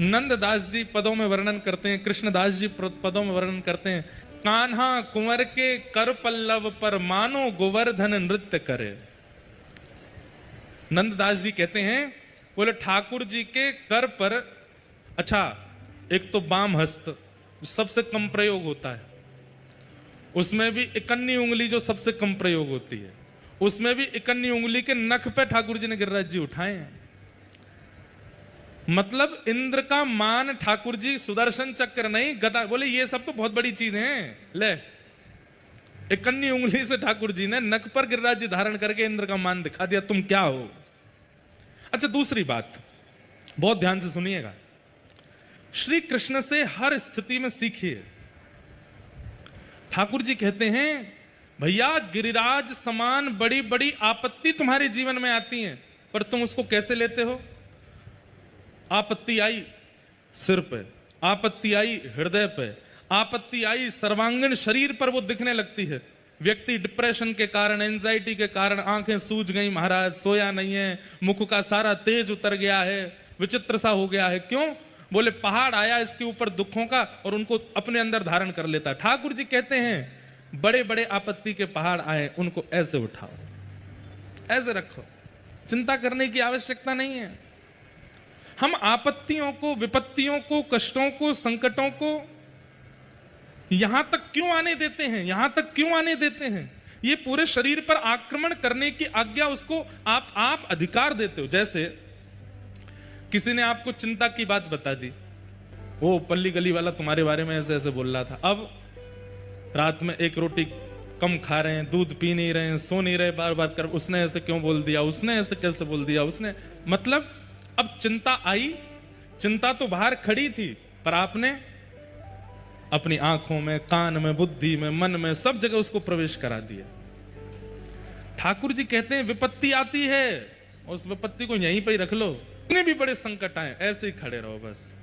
नंददास जी पदों में वर्णन करते हैं, कृष्णदास जी पदों में वर्णन करते हैं, कान्हा कुंवर के कर पल्लव पर मानो गोवर्धन नृत्य करे। नंददास जी कहते हैं, बोले ठाकुर जी के कर पर, अच्छा एक तो बाम हस्त सबसे कम प्रयोग होता है, उसमें भी इकन्नी उंगली जो सबसे कम प्रयोग होती है, उसमें भी इकन्नी उंगली के नख पे ठाकुर जी ने गिरिराज जी उठाए हैं। मतलब इंद्र का मान ठाकुर जी, सुदर्शन चक्र नहीं गदा, बोले ये सब तो बहुत बड़ी चीज है। ले इकन्नी उंगली से ठाकुर जी ने नख पर गिरिराज जी धारण करके इंद्र का मान दिखा दिया, तुम क्या हो। अच्छा दूसरी बात बहुत ध्यान से सुनिएगा, श्री कृष्ण से हर स्थिति में सीखिए। ठाकुर जी कहते हैं, भैया गिरिराज समान बड़ी बड़ी आपत्ति तुम्हारे जीवन में आती हैं, पर तुम उसको कैसे लेते हो। आपत्ति आई सिर पे, आपत्ति आई हृदय पे, आपत्ति आई सर्वांगीण शरीर पर वो दिखने लगती है। व्यक्ति डिप्रेशन के कारण, एंजाइटी के कारण आंखें सूज गई, महाराज सोया नहीं है, मुख का सारा तेज उतर गया है, विचित्र सा हो गया है। क्यों? बोले पहाड़ आया इसके ऊपर दुखों का और उनको अपने अंदर धारण कर लेता। ठाकुर जी कहते हैं, बड़े बड़े आपत्ति के पहाड़ आए उनको ऐसे उठाओ, ऐसे रखो, चिंता करने की आवश्यकता नहीं है। हम आपत्तियों को, विपत्तियों को, कष्टों को, संकटों को यहां तक क्यों आने देते हैं, यहां तक क्यों आने देते हैं। ये पूरे शरीर पर आक्रमण करने की आज्ञा उसको आप अधिकार देते हो। जैसे किसी ने आपको चिंता की बात बता दी, वो पल्ली गली वाला तुम्हारे बारे में ऐसे ऐसे बोल रहा था, अब रात में एक रोटी कम खा रहे हैं, दूध पी नहीं रहे हैं, सो नहीं रहे, बार बार कर, उसने ऐसे क्यों बोल दिया, उसने ऐसे कैसे बोल दिया, उसने, मतलब अब चिंता आई। चिंता तो बाहर खड़ी थी, पर आपने अपनी आंखों में, कान में, बुद्धि में, मन में, सब जगह उसको प्रवेश करा दिया। ठाकुर जी कहते हैं, विपत्ति आती है, उस विपत्ति को यहीं पे ही रख लो। इतने भी बड़े संकट आए, ऐसे ही खड़े रहो बस।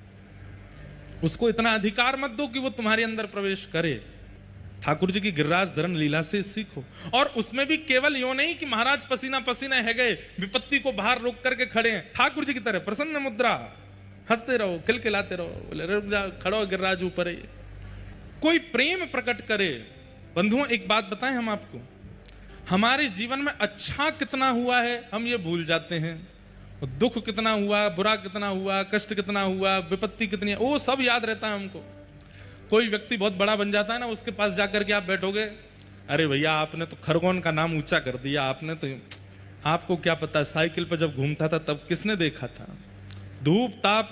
उसको इतना अधिकार मत दो कि वो तुम्हारे अंदर प्रवेश करे। ठाकुर जी की गिरिराज धरण लीला से सीखो। और उसमें भी केवल यो नहीं कि महाराज पसीना पसीना है गए, विपत्ति को बाहर रोक करके खड़े हैं, ठाकुर जी की तरह प्रसन्न मुद्रा, हंसते रहो, खिलखिलाते रहो, बोले रुक जा, खड़ो गिरिराज ऊपर है। कोई प्रेम प्रकट करे। बंधुओं एक बात बताएं हम आपको, हमारे जीवन में अच्छा कितना हुआ है हम ये भूल जाते हैं, दुख कितना हुआ, बुरा कितना हुआ, कष्ट कितना हुआ, विपत्ति कितनी है, वो सब याद रहता है हमको। कोई व्यक्ति बहुत बड़ा बन जाता है ना, उसके पास जाकर के आप बैठोगे, अरे भैया आपने तो खरगोन का नाम ऊंचा कर दिया, आपने तो, आपको क्या पता साइकिल पर जब घूमता था तब किसने देखा था, धूप ताप